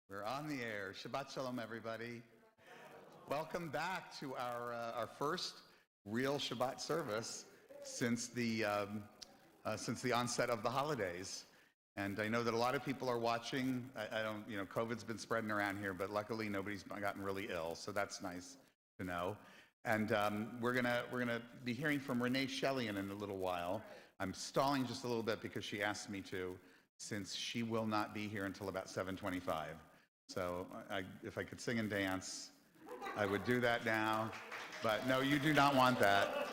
We're on the air. Shabbat Shalom, everybody. Welcome back to our first real Shabbat service since the onset of the holidays. And I know that a lot of people are watching. I don't, COVID's been spreading around here, but luckily nobody's gotten really ill, so that's nice to know. And we're gonna be hearing from Renee Shelley in a little while. I'm stalling just a little bit because she asked me to, since she will not be here until about 7:25. So if I could sing and dance, I would do that now. But no, you do not want that.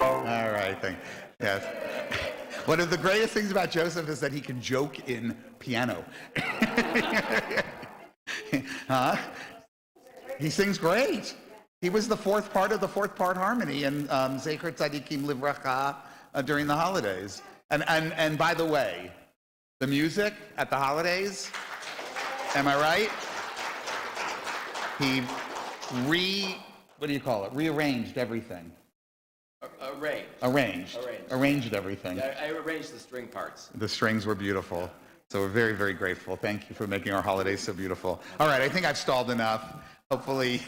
All right, thank you. Yes. One of the greatest things about Joseph is that he can joke in piano. Huh? He sings great. He was the fourth part of the fourth part harmony in Zecher Tzadikim Livracha during the holidays. And by the way, the music at the holidays, am I right? He rearranged everything. Arranged everything. Yeah, I arranged the string parts. The strings were beautiful. So we're very, very grateful. Thank you for making our holidays so beautiful. All right, I think I've stalled enough. Hopefully,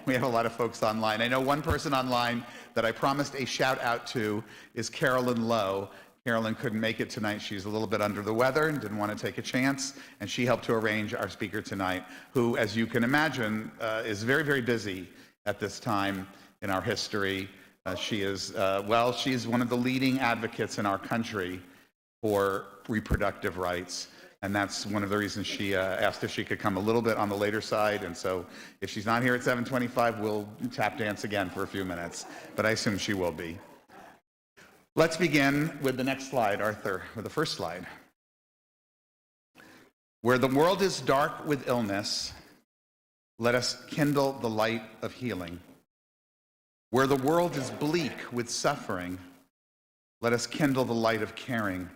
we have a lot of folks online. I know one person online that I promised a shout out to is Carolyn Lowe. Carolyn couldn't make it tonight. She's a little bit under the weather and didn't want to take a chance. And she helped to arrange our speaker tonight, who, as you can imagine, is very, very busy at this time in our history. She's one of the leading advocates in our country for reproductive rights. And that's one of the reasons she asked if she could come a little bit on the later side. And so if she's not here at 7:25, we'll tap dance again for a few minutes. But I assume she will be. Let's begin with the next slide, Arthur, with the first slide. Where the world is dark with illness, let us kindle the light of healing. Where the world is bleak with suffering, let us kindle the light of caring.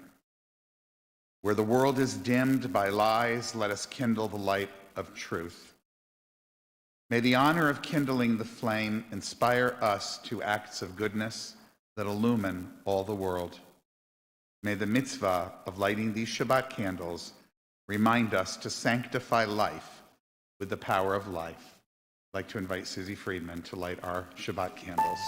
Where the world is dimmed by lies, let us kindle the light of truth. May the honor of kindling the flame inspire us to acts of goodness that illumine all the world. May the mitzvah of lighting these Shabbat candles remind us to sanctify life with the power of life. I'd like to invite Susie Friedman to light our Shabbat candles.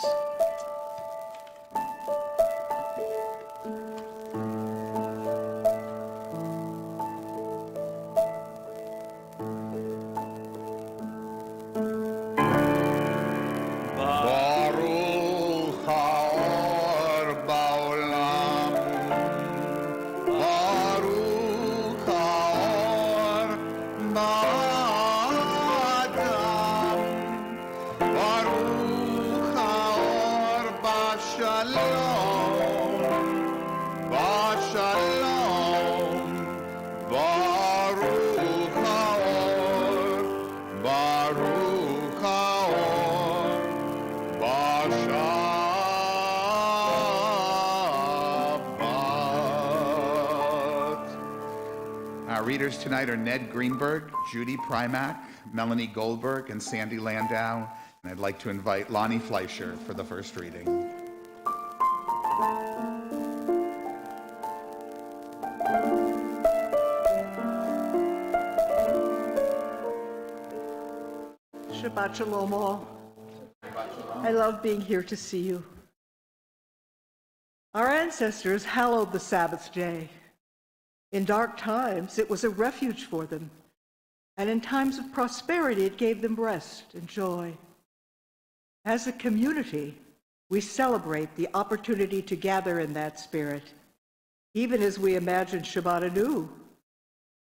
Our readers tonight are Ned Greenberg, Judy Primack, Melanie Goldberg, and Sandy Landau. And I'd like to invite Lonnie Fleischer for the first reading. Shabbat Shalom all. I love being here to see you. Our ancestors hallowed the Sabbath day. In dark times, it was a refuge for them, and in times of prosperity, it gave them rest and joy. As a community, we celebrate the opportunity to gather in that spirit, even as we imagine Shabbat anew.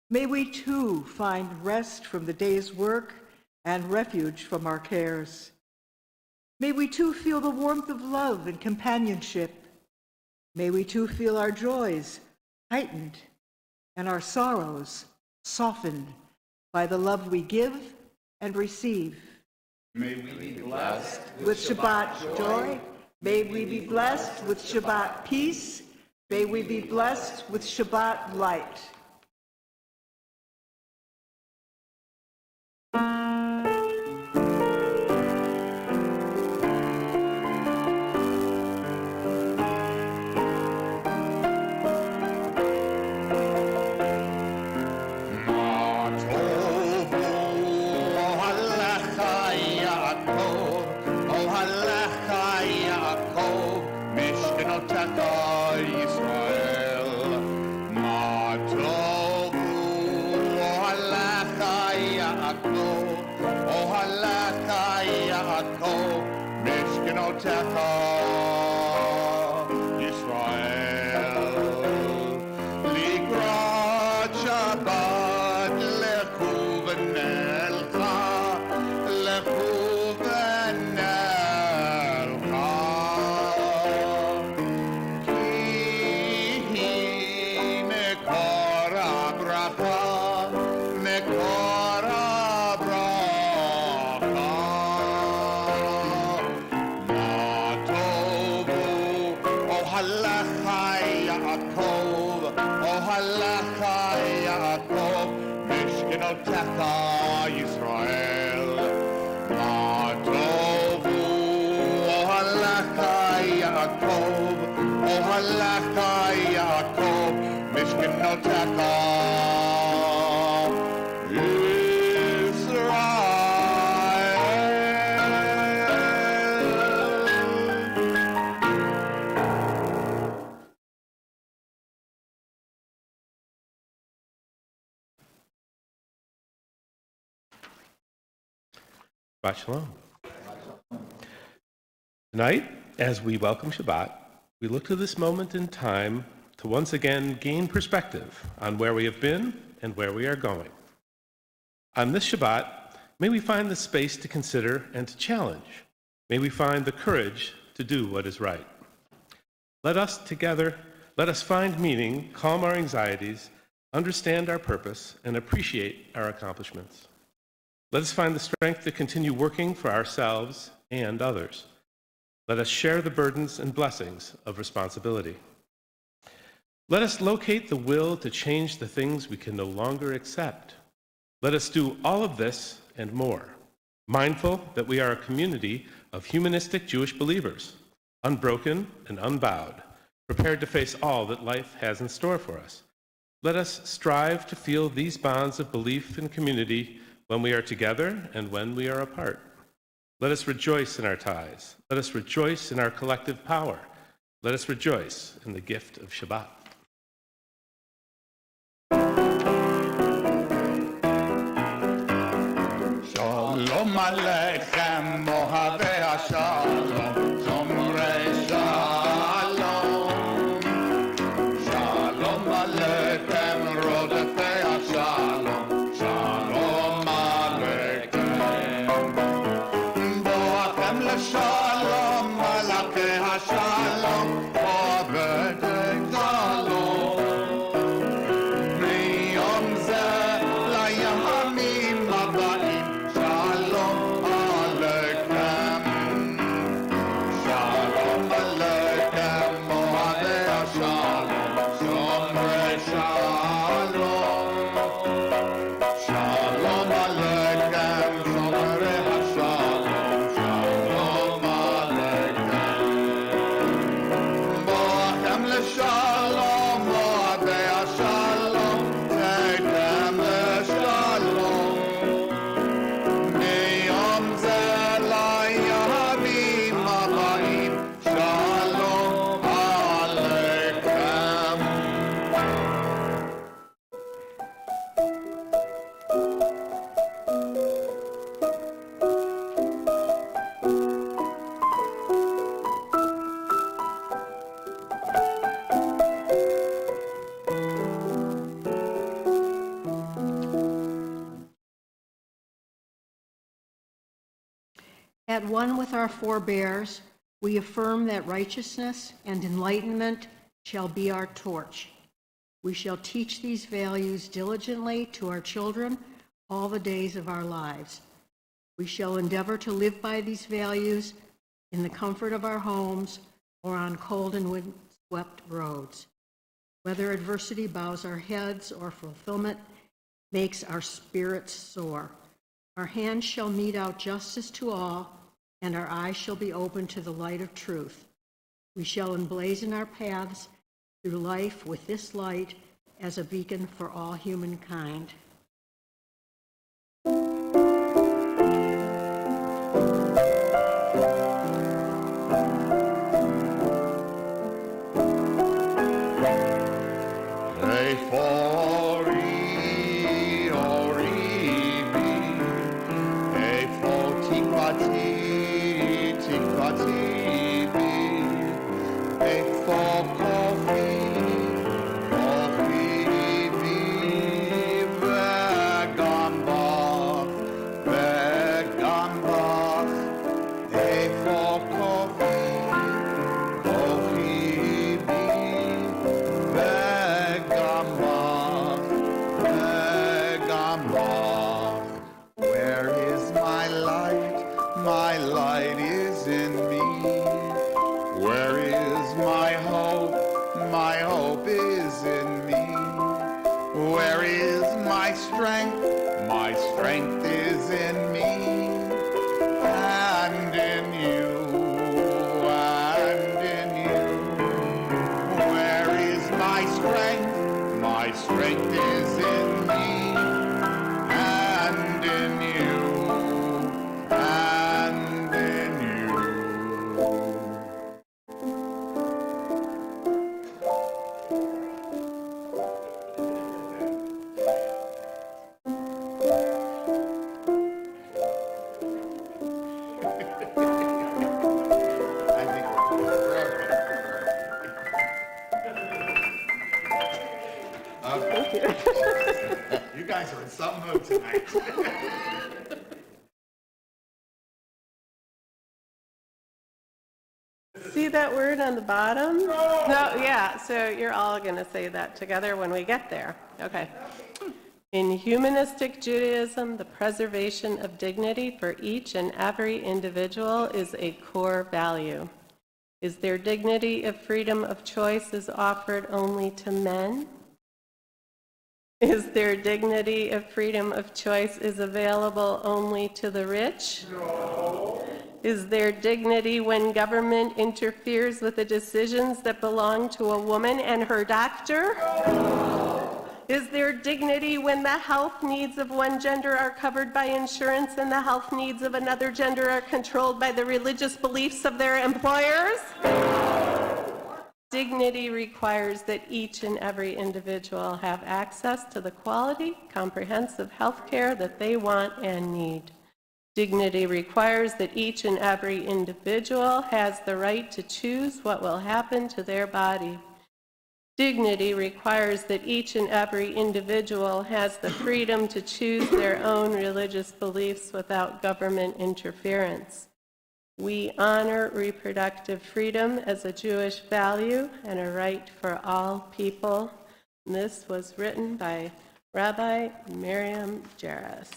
May we too find rest from the day's work and refuge from our cares. May we too feel the warmth of love and companionship. May we too feel our joys heightened and our sorrows softened by the love we give and receive. May we be blessed with Shabbat joy. May we be blessed with Shabbat peace. May we be blessed with Shabbat light. משכנותיך ישראל, מה טובו אוהליך יעקב, אוהליך יעקב, משכנותיך ישראל. לקראת שבת לכו ונלכה, לכו ונלכה, כי היא מקור הברכה, מקור הברכה. מה טובו אוהליך יעקב, אוהליך יעקב, משכנותיך ישראל. מה טובו אוהליך יעקב, אוהליך יעקב, משכנותיך Shabbat Shalom. Tonight, as we welcome Shabbat, we look to this moment in time to once again gain perspective on where we have been and where we are going. On this Shabbat, may we find the space to consider and to challenge. May we find the courage to do what is right. Let us find meaning, calm our anxieties, understand our purpose, and appreciate our accomplishments. Let us find the strength to continue working for ourselves and others. Let us share the burdens and blessings of responsibility. Let us locate the will to change the things we can no longer accept. Let us do all of this and more, mindful that we are a community of humanistic Jewish believers, unbroken and unbowed, prepared to face all that life has in store for us. Let us strive to feel these bonds of belief and community when we are together and when we are apart. Let us rejoice in our ties. Let us rejoice in our collective power. Let us rejoice in the gift of Shabbat. Shalom Aleichem, Mohavei HaShalom, Shomrei Shalom. Shalom Aleichem, Rodefei HaShalom, Shalom Aleichem. Boachem LeShalom, Malachei HaShalom, Ovedei Shalom. Miyom Zeh Layamim Aba'im, Shalom Aleichem. Shalom Aleichem, Mohavei HaShalom, Shomrei Shalom. Shalom Aleichem, Shomrei HaShalom, Shalom Aleichem. Boachem LeShalom, Mohavei HaShalom, Teichem LeShalom. Miyom Zeh Layamim Aba'im, Shalom Aleichem. At one with our forebears, we affirm that righteousness and enlightenment shall be our torch. We shall teach these values diligently to our children all the days of our lives. We shall endeavor to live by these values in the comfort of our homes or on cold and wind-swept roads. Whether adversity bows our heads or fulfillment makes our spirits soar. Our hands shall mete out justice to all, and our eyes shall be open to the light of truth. We shall emblazon our paths through life with this light as a beacon for all humankind. Ori, ori, bi. Efo tikwati, tikwati, bi. Efo kofi, kofi, bi. Vegambach, vegambach. Efo kofi, kofi, bi. Vegambach, vegambach. Where is my light? My light is in me. Where is my hope? My hope is in me. Where is my strength? My strength is in me. And in you, and in you. Where is my strength? My strength is in me. And in you, and in you. I think you guys are in some mood tonight. See that word on the bottom? No, yeah, so you're all going to say that together when we get there. Okay. In humanistic Judaism, the preservation of dignity for each and every individual is a core value. Is there dignity if freedom of choice is offered only to men? Is there dignity if freedom of choice is available only to the rich? No. Is there dignity when government interferes with the decisions that belong to a woman and her doctor? No. Is there dignity when the health needs of one gender are covered by insurance and the health needs of another gender are controlled by the religious beliefs of their employers? Dignity requires that each and every individual have access to the quality, comprehensive health care that they want and need. Dignity requires that each and every individual has the right to choose what will happen to their body. Dignity requires that each and every individual has the freedom to choose their own religious beliefs without government interference. We honor reproductive freedom as a Jewish value and a right for all people. And this was written by Rabbi Miriam Jaras.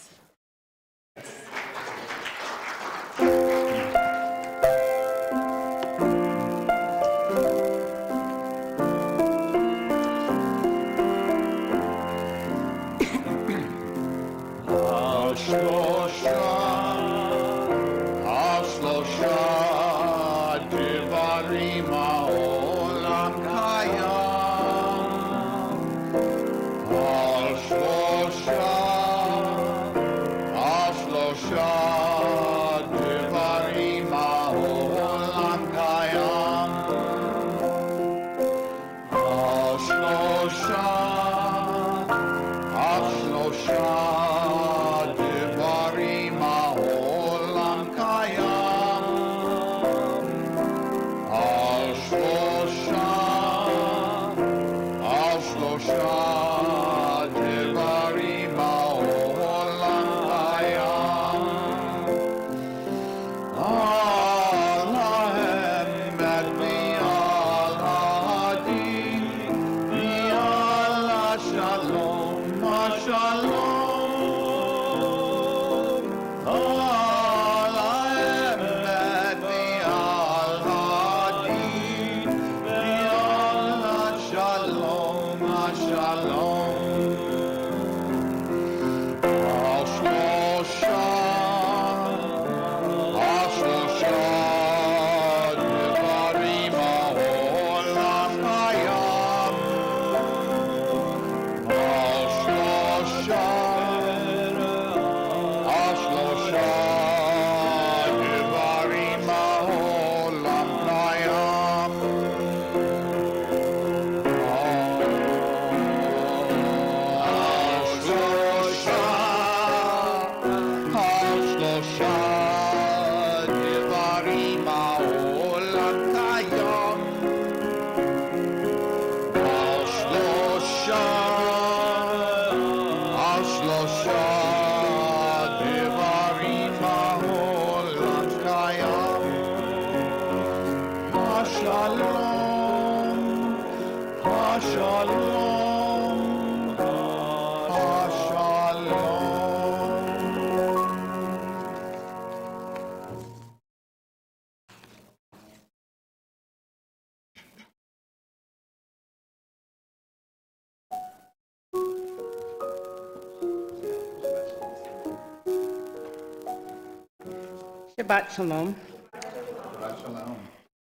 Shabbat Shalom.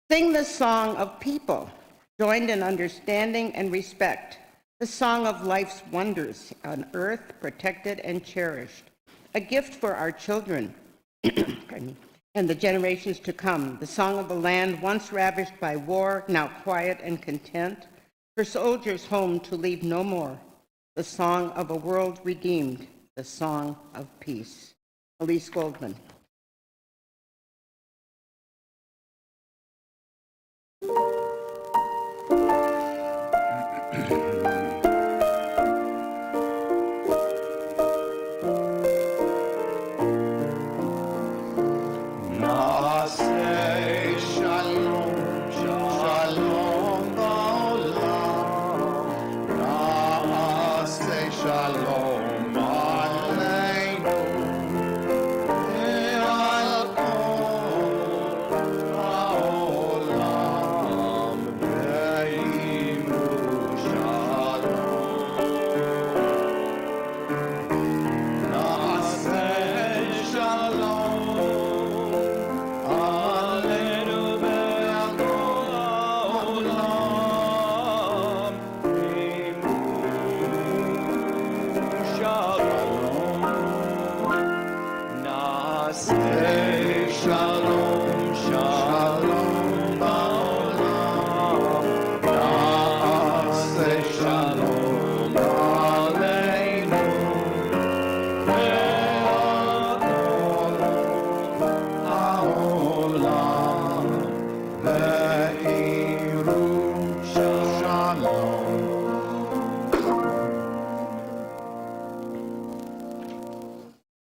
Sing the song of people, joined in understanding and respect, the song of life's wonders on earth, protected and cherished, a gift for our children pardon me, and the generations to come, the song of a land once ravished by war, now quiet and content, for soldiers home to leave no more, the song of a world redeemed, the song of peace. Elise Goldman.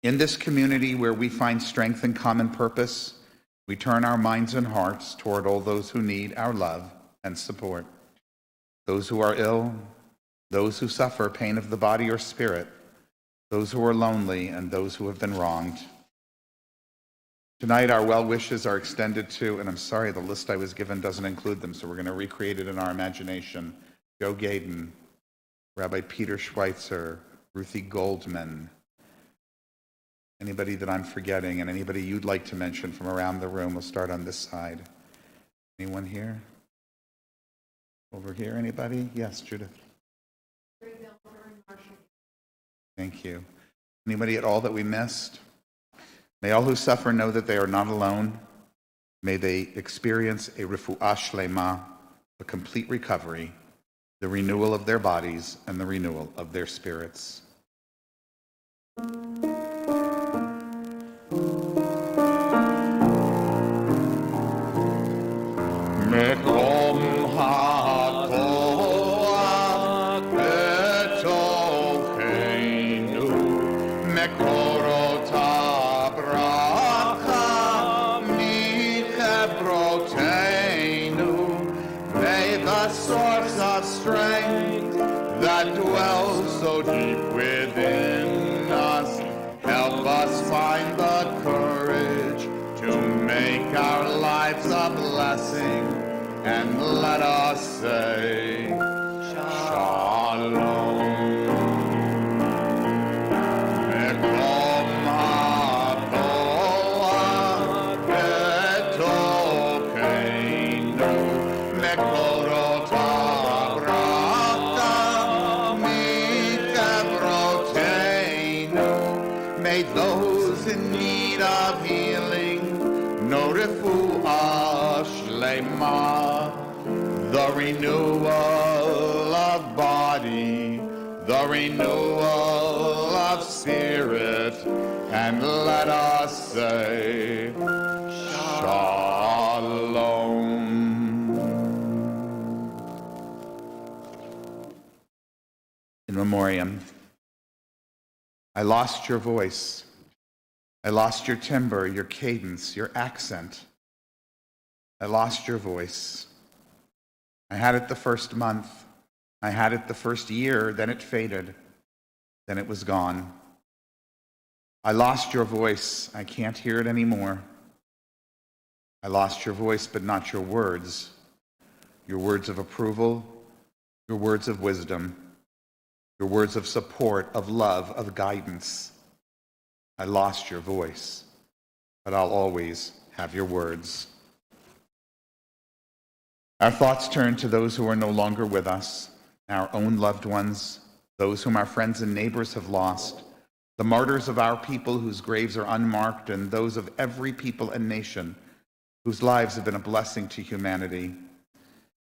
In this community where we find strength and common purpose, we turn our minds and hearts toward all those who need our love and support. Those who are ill, those who suffer pain of the body or spirit, those who are lonely, and those who have been wronged. Tonight, our well wishes are extended to, and I'm sorry the list I was given doesn't include them, so we're going to recreate it in our imagination. Joe Gaydon, Rabbi Peter Schweitzer, Ruthie Goldman, anybody that I'm forgetting, and anybody you'd like to mention from around the room. We'll start on this side. Anyone here? Over here, anybody? Yes, Judith. Thank you. Anybody at all that we missed? May all who suffer know that they are not alone. May they experience a refuah shlema, a complete recovery, the renewal of their bodies and the renewal of their spirits. Mekom ha'koach betocheinu, mekorot ha'bracha michebroteinu. May the source of strength that dwells so deep within us help us find the courage to make our lives a blessing, and let us say Shalom. Mekom ha'koach betocheinu, mekorot ha'bracha michebroteinu. May those in need of healing know refuah shlema, the renewal of body, the renewal of spirit, and let us say Shalom. In memoriam. I lost your voice. I lost your timbre, your cadence, your accent. I lost your voice. I had it the first month. I had it the first year, then it faded, then it was gone. I lost your voice, I can't hear it anymore. I lost your voice, but not your words of approval, your words of wisdom, your words of support, of love, of guidance. I lost your voice, but I'll always have your words. Our thoughts turn to those who are no longer with us, our own loved ones, those whom our friends and neighbors have lost, the martyrs of our people whose graves are unmarked, and those of every people and nation whose lives have been a blessing to humanity.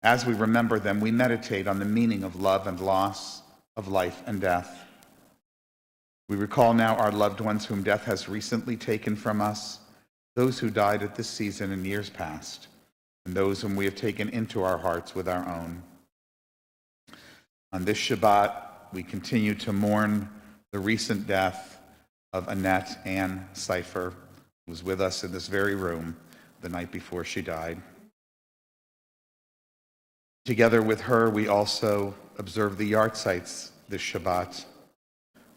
As we remember them, we meditate on the meaning of love and loss, of life and death. We recall now our loved ones whom death has recently taken from us, those who died at this season in years past, and those whom we have taken into our hearts with our own. On this Shabbat, we continue to mourn the recent death of Annette Ann Cipher, who was with us in this very room the night before she died. Together with her, we also observe the yahrzeits this Shabbat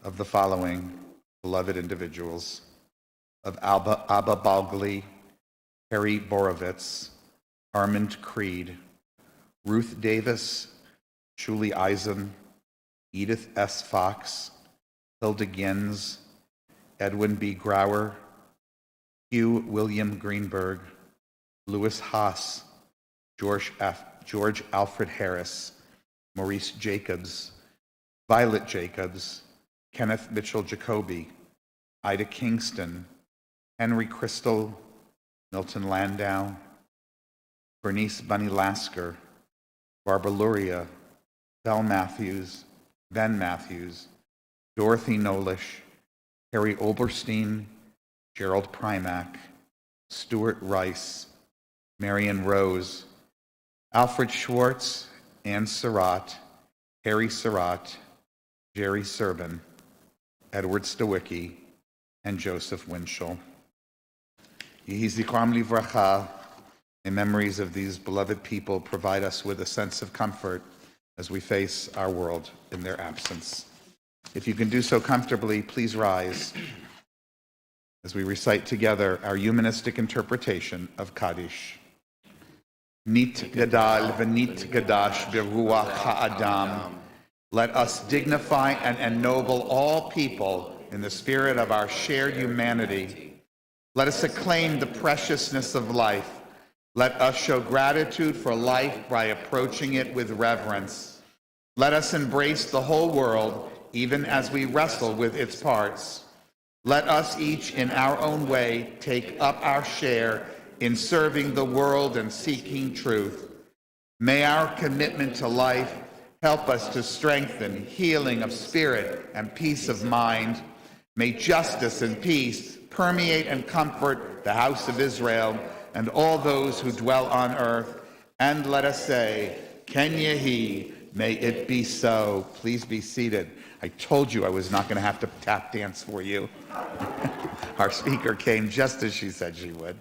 of the following beloved individuals: of Abba Balgli, Harry Borovitz, Armand Creed, Ruth Davis, Julie Eisen, Edith S. Fox, Hilda Gins, Edwin B. Grauer, Hugh William Greenberg, Louis Haas, George Alfred Harris, Maurice Jacobs, Violet Jacobs, Kenneth Mitchell Jacoby, Ida Kingston, Henry Crystal, Milton Landau, Bernice Bunny Lasker, Barbara Luria, Ben Matthews, Dorothy Nolish, Harry Oberstein, Gerald Primack, Stuart Rice, Marion Rose, Alfred Schwartz, Ann Surratt, Harry Surratt, Jerry Serban, Edward Stawicki, and Joseph Winchell. Yehi zikram livracha. The memories of these beloved people provide us with a sense of comfort as we face our world in their absence. If you can do so comfortably, please rise as we recite together our humanistic interpretation of Kaddish. Nit gadal v'nit gadash beruach ha'adam. Let us dignify and ennoble all people in the spirit of our shared humanity. Let us acclaim the preciousness of life. Let us show gratitude for life by approaching it with reverence. Let us embrace the whole world, even as we wrestle with its parts. Let us each, in our own way, take up our share in serving the world and seeking truth. May our commitment to life help us to strengthen healing of spirit and peace of mind. May justice and peace permeate and comfort the house of Israel and all those who dwell on earth. And let us say, Ken Yehi, may it be so. Please be seated. I told you I was not going to have to tap dance for you. Our speaker came just as she said she would.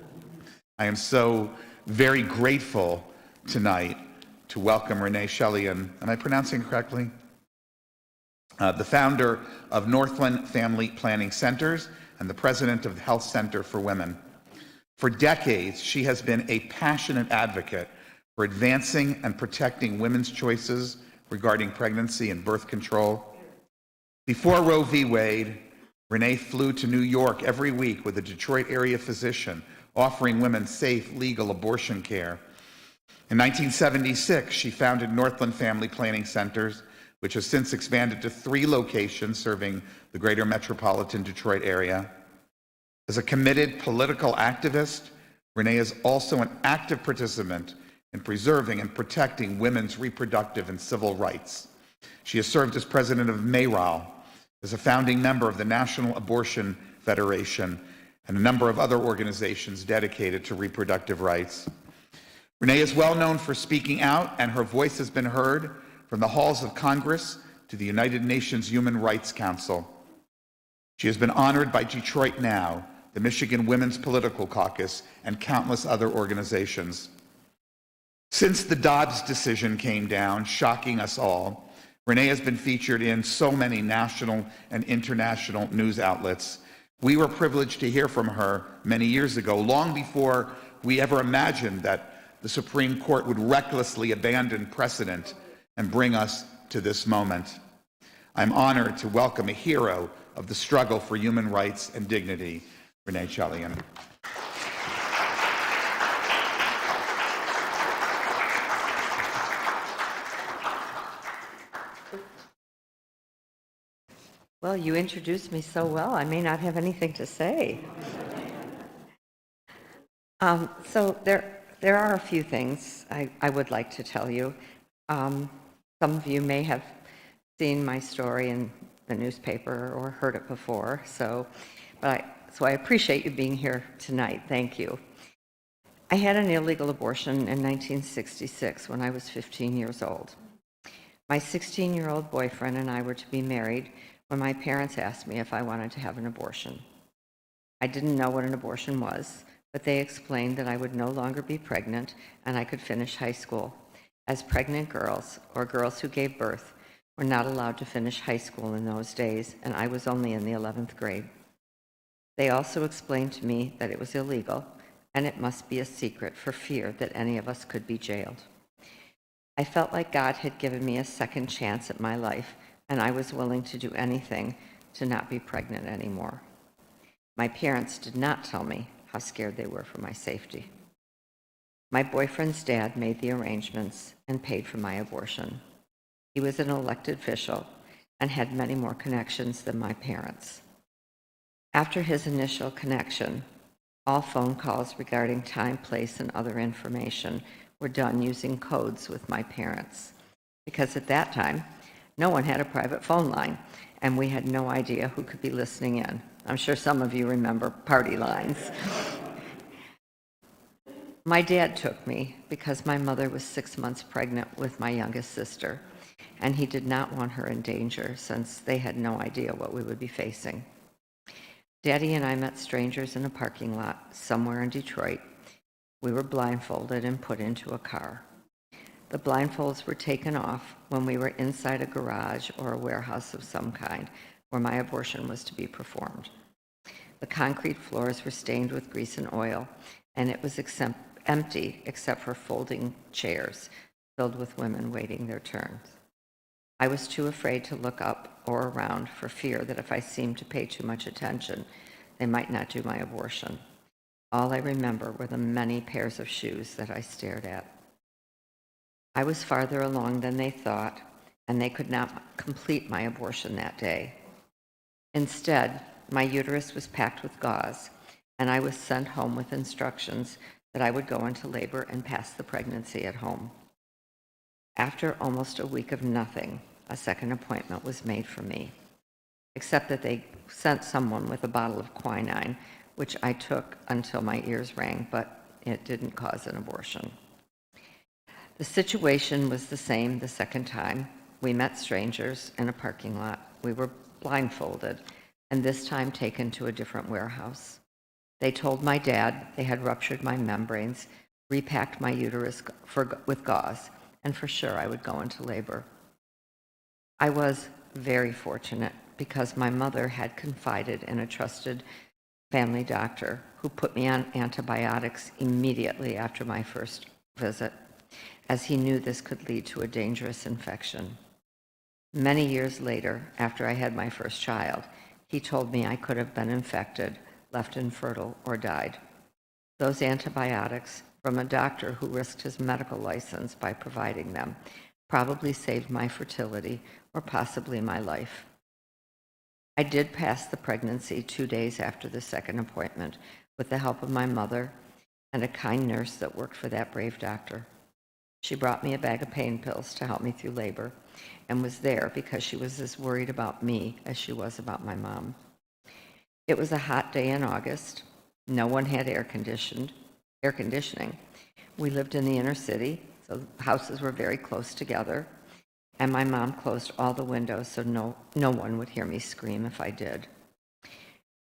I am so very grateful tonight to welcome Renee Shelian. Am I pronouncing it correctly? The founder of Northland Family Planning Centers and the president of the Health Center for Women. For decades, she has been a passionate advocate for advancing and protecting women's choices regarding pregnancy and birth control. Before Roe v. Wade, Renee flew to New York every week with a Detroit area physician offering women safe, legal abortion care. In 1976, she founded Northland Family Planning Centers, which has since expanded to 3 locations serving the greater metropolitan Detroit area. As a committed political activist, Renee is also an active participant in preserving and protecting women's reproductive and civil rights. She has served as president of MARAL, as a founding member of the National Abortion Federation, and a number of other organizations dedicated to reproductive rights. Renee is well known for speaking out, and her voice has been heard from the halls of Congress to the United Nations Human Rights Council. She has been honored by Detroit Now, the Michigan Women's Political Caucus, and countless other organizations. Since the Dobbs decision came down, shocking us all, Renee has been featured in so many national and international news outlets. We were privileged to hear from her many years ago, long before we ever imagined that the Supreme Court would recklessly abandon precedent and bring us to this moment. I'm honored to welcome a hero of the struggle for human rights and dignity, Renee Chelian. Well, you introduced me so well, I may not have anything to say. So there are a few things I would like to tell you. Some of you may have seen my story in the newspaper or heard it before, so I appreciate you being here tonight. Thank you. I had an illegal abortion in 1966 when I was 15 years old. My 16-year-old boyfriend and I were to be married when my parents asked me if I wanted to have an abortion. I didn't know what an abortion was, but they explained that I would no longer be pregnant and I could finish high school, as pregnant girls or girls who gave birth were not allowed to finish high school in those days, and I was only in the 11th grade. They also explained to me that it was illegal and it must be a secret for fear that any of us could be jailed. I felt like God had given me a second chance at my life, and I was willing to do anything to not be pregnant anymore. My parents did not tell me how scared they were for my safety. My boyfriend's dad made the arrangements and paid for my abortion. He was an elected official and had many more connections than my parents. After his initial connection, all phone calls regarding time, place, and other information were done using codes with my parents, because at that time, no one had a private phone line, and we had no idea who could be listening in. I'm sure some of you remember party lines. My dad took me because my mother was 6 months pregnant with my youngest sister, and he did not want her in danger since they had no idea what we would be facing. Daddy and I met strangers in a parking lot somewhere in Detroit. We were blindfolded and put into a car. The blindfolds were taken off when we were inside a garage or a warehouse of some kind where my abortion was to be performed. The concrete floors were stained with grease and oil, and it was empty except for folding chairs filled with women waiting their turns. I was too afraid to look up or around for fear that if I seemed to pay too much attention, they might not do my abortion. All I remember were the many pairs of shoes that I stared at. I was farther along than they thought, and they could not complete my abortion that day. Instead, my uterus was packed with gauze, and I was sent home with instructions that I would go into labor and pass the pregnancy at home. After almost a week of nothing, a second appointment was made for me, except that they sent someone with a bottle of quinine, which I took until my ears rang, but it didn't cause an abortion. The situation was the same the second time. We met strangers in a parking lot. We were blindfolded, and this time taken to a different warehouse. They told my dad they had ruptured my membranes, repacked my uterus with gauze, and for sure I would go into labor. I was very fortunate because my mother had confided in a trusted family doctor who put me on antibiotics immediately after my first visit, as he knew this could lead to a dangerous infection. Many years later, after I had my first child, he told me I could have been infected, left infertile, or died. Those antibiotics, from a doctor who risked his medical license by providing them, probably saved my fertility or possibly my life. I did pass the pregnancy 2 days after the second appointment with the help of my mother and a kind nurse that worked for that brave doctor. She brought me a bag of pain pills to help me through labor and was there because she was as worried about me as she was about my mom. It was a hot day in August. No one had air conditioning. We lived in the inner city, so houses were very close together, and my mom closed all the windows so no one would hear me scream if I did.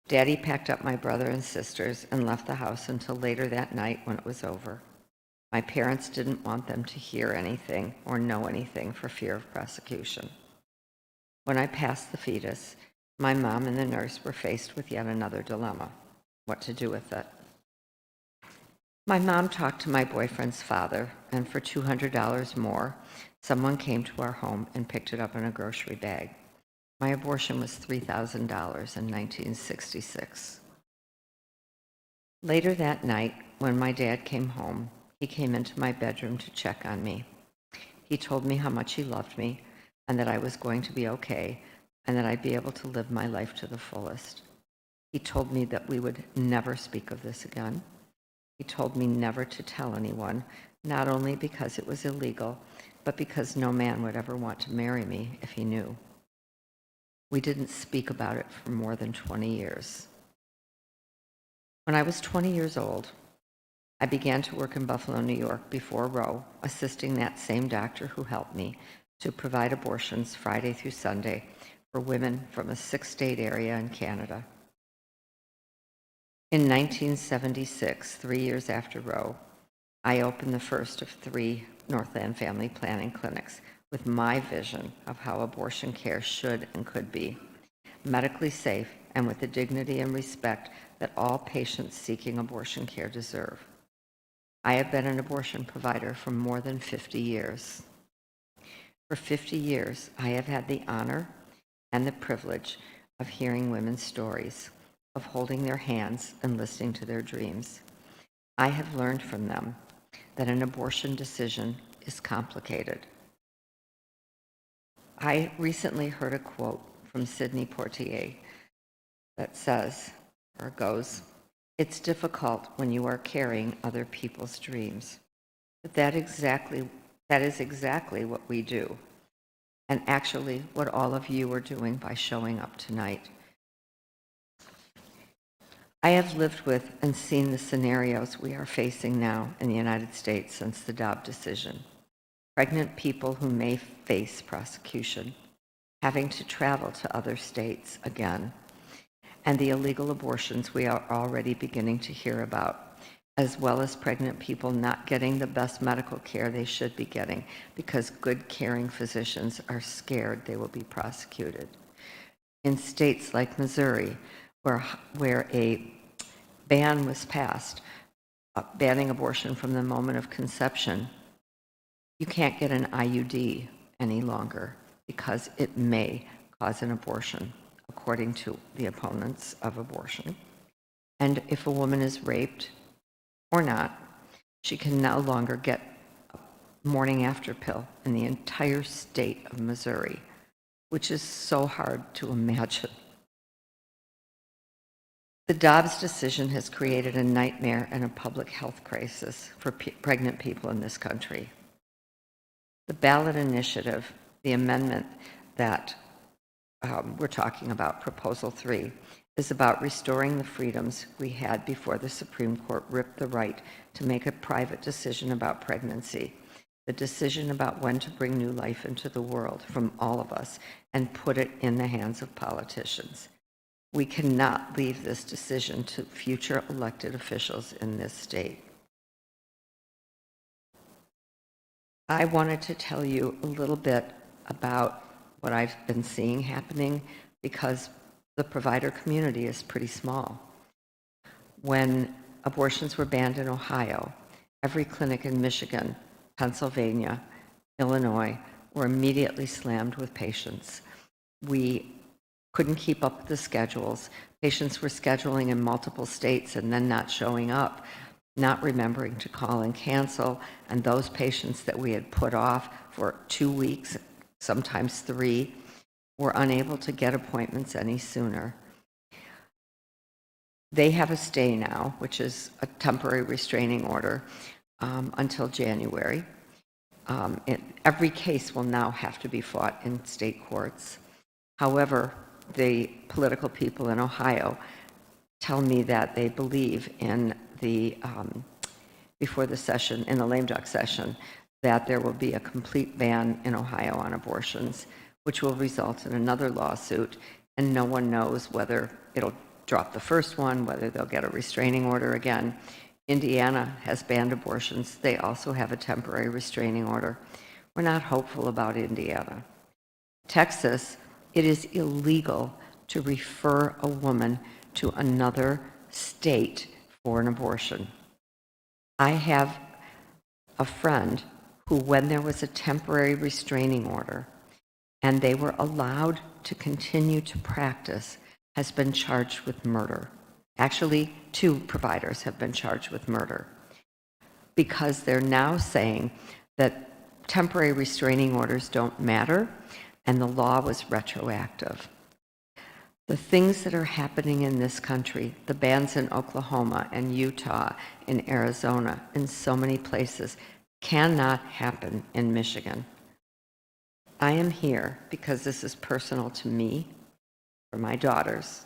Daddy packed up my brother and sisters and left the house until later that night when it was over. My parents didn't want them to hear anything or know anything for fear of prosecution. When I passed the fetus, my mom and the nurse were faced with yet another dilemma: what to do with it. My mom talked to my boyfriend's father, and for $200 more, someone came to our home and picked it up in a grocery bag. My abortion was $3,000 in 1966. Later that night, when my dad came home, he came into my bedroom to check on me. He told me how much he loved me and that I was going to be okay and that I'd be able to live my life to the fullest. He told me that we would never speak of this again. He told me never to tell anyone, not only because it was illegal, but because no man would ever want to marry me if he knew. We didn't speak about it for more than 20 years. When I was 20 years old, I began to work in Buffalo, New York before Roe, assisting that same doctor who helped me to provide abortions Friday through Sunday for women from a 6-state area in Canada. In 1976, 3 years after Roe, I opened the first of 3 Northland family planning clinics with my vision of how abortion care should and could be: medically safe and with the dignity and respect that all patients seeking abortion care deserve. I have been an abortion provider for more than 50 years. For 50 years, I have had the honor and the privilege of hearing women's stories, of holding their hands and listening to their dreams. I have learned from them that an abortion decision is complicated. I recently heard a quote from Sidney Poitier that says, or goes, "It's difficult when you are carrying other people's dreams." But that is exactly what we do, and actually what all of you are doing by showing up tonight. I have lived with and seen the scenarios we are facing now in the United States since the Dobbs decision. Pregnant people who may face prosecution, having to travel to other states again, and the illegal abortions we are already beginning to hear about, as well as pregnant people not getting the best medical care they should be getting because good caring physicians are scared they will be prosecuted. In states like Missouri, where a ban was passed, banning abortion from the moment of conception, you can't get an IUD any longer because it may cause an abortion, according to the opponents of abortion. And if a woman is raped or not, she can no longer get a morning after pill in the entire state of Missouri, which is so hard to imagine. The Dobbs decision has created a nightmare and a public health crisis for pregnant people in this country. The ballot initiative, the amendment that we're talking about, Proposal 3, is about restoring the freedoms we had before the Supreme Court ripped the right to make a private decision about pregnancy, the decision about when to bring new life into the world from all of us, and put it in the hands of politicians. We cannot leave this decision to future elected officials in this state. I wanted to tell you a little bit about what I've been seeing happening because the provider community is pretty small. When abortions were banned in Ohio, every clinic in Michigan, Pennsylvania, Illinois were immediately slammed with patients. We couldn't keep up with the schedules. Patients were scheduling in multiple states and then not showing up, not remembering to call and cancel, and those patients that we had put off for 2 weeks, sometimes 3, were unable to get appointments any sooner. They have a stay now, which is a temporary restraining order until January. Every case will now have to be fought in state courts. However, the political people in Ohio tell me that they believe in the before the session, in the lame duck session, that there will be a complete ban in Ohio on abortions, which will result in another lawsuit, and no one knows whether it'll drop the first one, whether they'll get a restraining order again. Indiana has banned abortions. They also have a temporary restraining order. We're not hopeful about Indiana. Texas It is illegal to refer a woman to another state for an abortion. I have a friend who, when there was a temporary restraining order and they were allowed to continue to practice, has been charged with murder. Actually, 2 providers have been charged with murder because they're now saying that temporary restraining orders don't matter and the law was retroactive. The things that are happening in this country, the bans in Oklahoma and Utah, in Arizona, in so many places, cannot happen in Michigan. I am here because this is personal to me, for my daughters,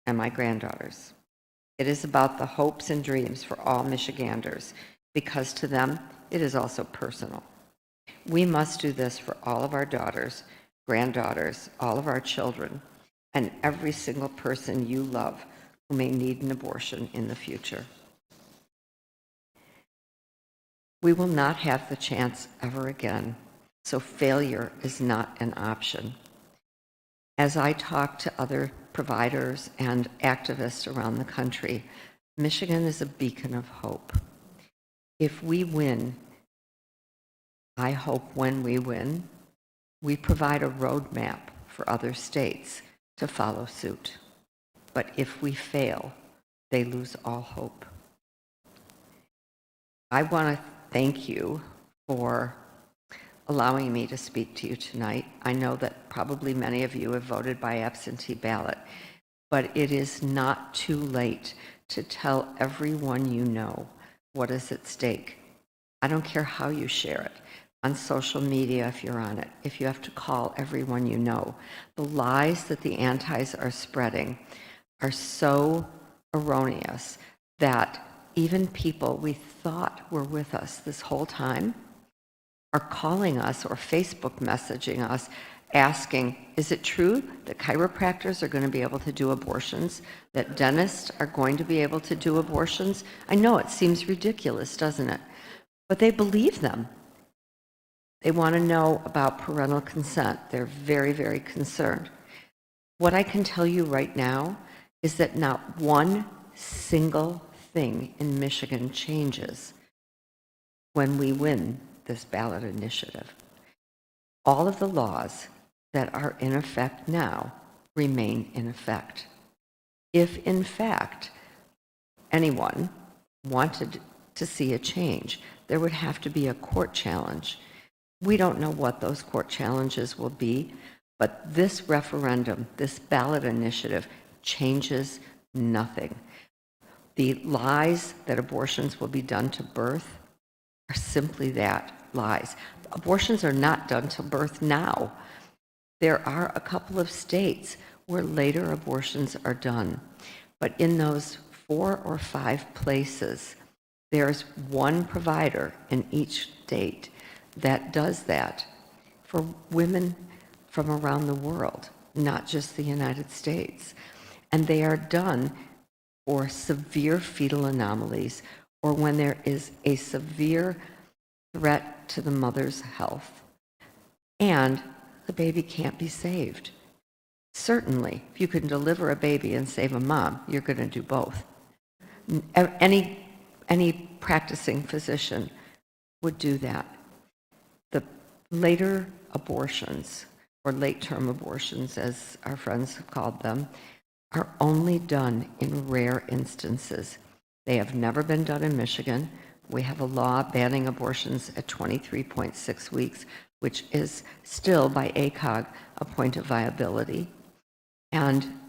and my granddaughters. It is about the hopes and dreams for all Michiganders, because to them, it is also personal. We must do this for all of our daughters, granddaughters, all of our children, and every single person you love who may need an abortion in the future. We will not have the chance ever again, so failure is not an option. As I talk to other providers and activists around the country, Michigan is a beacon of hope. If we win, I hope when we win, we provide a roadmap for other states to follow suit. But if we fail, they lose all hope. I want to thank you for allowing me to speak to you tonight. I know that probably many of you have voted by absentee ballot, but it is not too late to tell everyone you know what is at stake. I don't care how you share it, on social media if you're on it, if you have to call everyone you know. The lies that the antis are spreading are so erroneous that even people we thought were with us this whole time are calling us or Facebook messaging us asking, is it true that chiropractors are going to be able to do abortions, that dentists are going to be able to do abortions? I know it seems ridiculous, doesn't it? But they believe them. They want to know about parental consent. They're very, very concerned. What I can tell you right now is that not one single thing in Michigan changes when we win this ballot initiative. All of the laws that are in effect now remain in effect. If, in fact, anyone wanted to see a change, there would have to be a court challenge. We don't know what those court challenges will be, but this referendum, this ballot initiative, changes nothing. The lies that abortions will be done to birth are simply that, lies. Abortions are not done to birth now. There are a couple of states where later abortions are done, but in those 4 or 5 places, there's one provider in each state that does that for women from around the world, not just the United States. And they are done for severe fetal anomalies or when there is a severe threat to the mother's health and the baby can't be saved. Certainly, if you can deliver a baby and save a mom, you're going to do both. Any practicing physician would do that. The later abortions, or late-term abortions, as our friends have called them, are only done in rare instances. They have never been done in Michigan. We have a law banning abortions at 23.6 weeks, which is still, by ACOG, a point of viability. And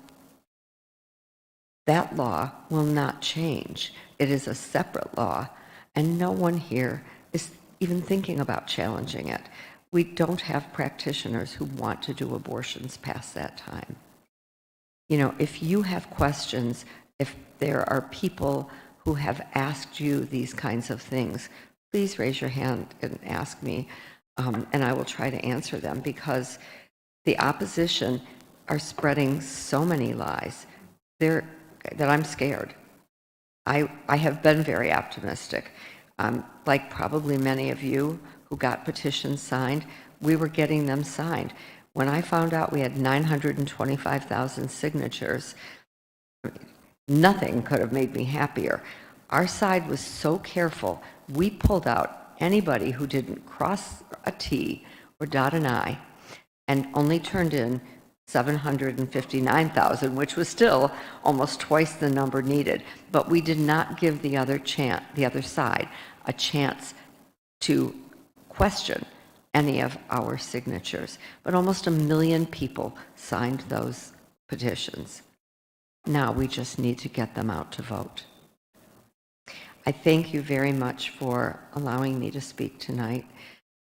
that law will not change. It is a separate law, and no one here is even thinking about challenging it. We don't have practitioners who want to do abortions past that time. You know, if you have questions, if there are people who have asked you these kinds of things, please raise your hand and ask me, and I will try to answer them, because the opposition are spreading so many lies that I'm scared. I have been very optimistic. Like probably many of you who got petitions signed, we were getting them signed. When I found out we had 925,000 signatures, nothing could have made me happier. Our side was so careful. We pulled out anybody who didn't cross a T or dot an I, and only turned in 759,000, which was still almost twice the number needed. But we did not give the other side a chance to question any of our signatures. But almost 1 million people signed those petitions. Now we just need to get them out to vote. I thank you very much for allowing me to speak tonight.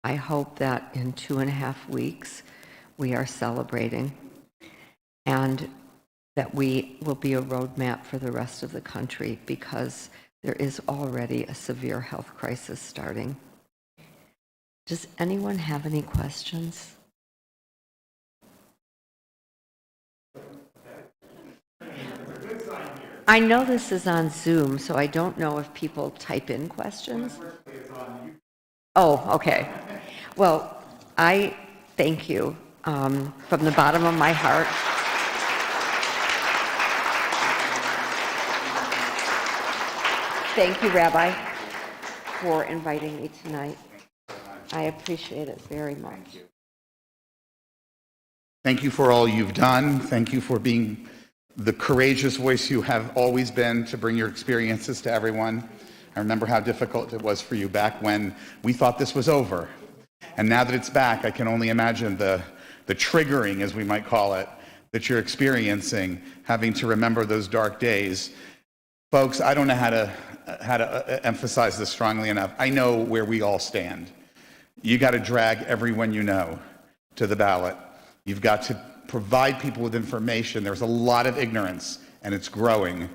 I hope that in 2.5 weeks we are celebrating, and that we will be a roadmap for the rest of the country, because there is already a severe health crisis starting. Does anyone have any questions? I know this is on Zoom, so I don't know if people type in questions. Oh, okay. Well, I thank you from the bottom of my heart. Thank you, Rabbi, for inviting me tonight. I appreciate it very much. Thank you for all you've done. Thank you for being the courageous voice you have always been to bring your experiences to everyone. I remember how difficult it was for you back when we thought this was over. And now that it's back, I can only imagine the triggering, as we might call it, that you're experiencing, having to remember those dark days. Folks, I don't know how to emphasize this strongly enough. I know where we all stand. You got to drag everyone you know to the ballot. You've got to provide people with information. There's a lot of ignorance, and it's growing.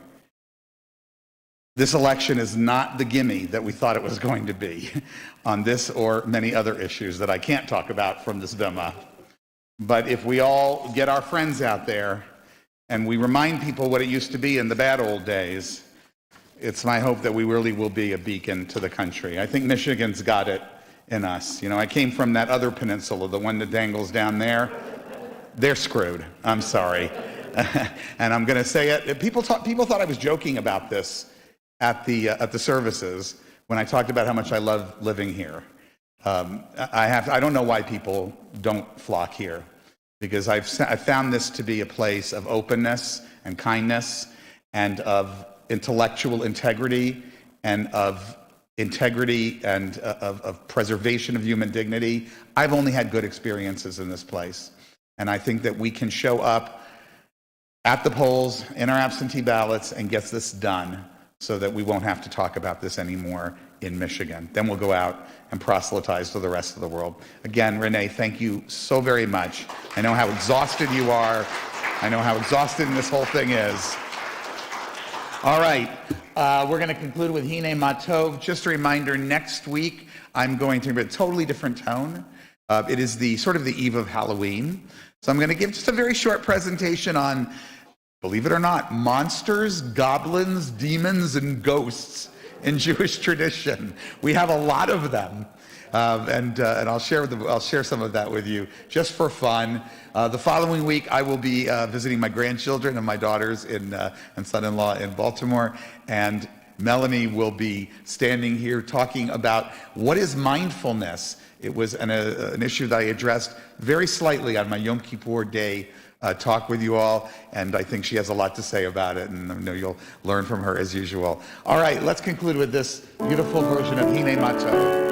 This election is not the gimme that we thought it was going to be on this or many other issues that I can't talk about from this bema. But if we all get our friends out there and we remind people what it used to be in the bad old days, it's my hope that we really will be a beacon to the country. I think Michigan's got it in us. You know, I came from that other peninsula, the one that dangles down there. They're screwed. I'm sorry. And I'm going to say it. People thought I was joking about this at the services when I talked about how much I love living here. I don't know why people don't flock here, because I've found this to be a place of openness and kindness and of intellectual integrity and of integrity and of preservation of human dignity. I've only had good experiences in this place. And I think that we can show up at the polls in our absentee ballots and get this done so that we won't have to talk about this anymore in Michigan. Then we'll go out and proselytize to the rest of the world. Again, Renee, thank you so very much. I know how exhausted you are. I know how exhausting this whole thing is. All right, we're going to conclude with Hine Matov. Just a reminder, next week I'm going to give a totally different tone. It is the sort of the eve of Halloween. So I'm going to give just a very short presentation on, believe it or not, monsters, goblins, demons, and ghosts in Jewish tradition. We have a lot of them. And I'll share some of that with you just for fun. The following week, I will be visiting my grandchildren and my daughters and son-in-law in Baltimore, and Melanie will be standing here talking about what is mindfulness. It was an issue that I addressed very slightly on my Yom Kippur Day talk with you all, and I think she has a lot to say about it, and I know you'll learn from her as usual. All right, let's conclude with this beautiful version of Hine Matov.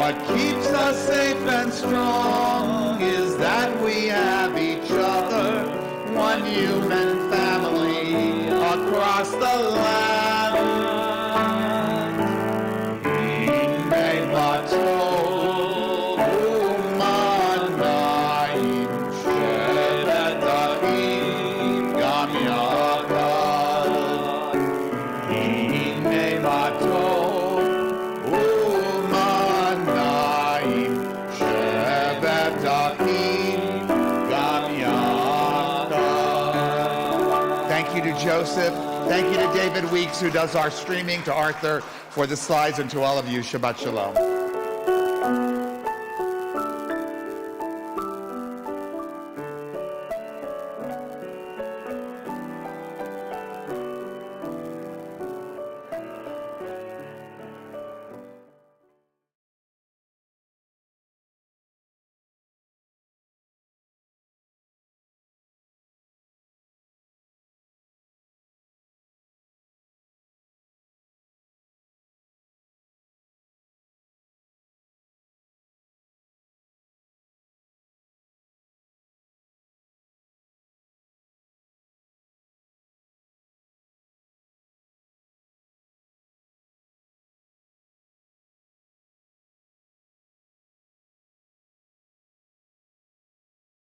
What keeps us safe and strong is that Adachim Gam Yachad. Thank you to Joseph. Thank you to David Weeks, who does our streaming, to Arthur for the slides, and to all of you. Shabbat Shalom.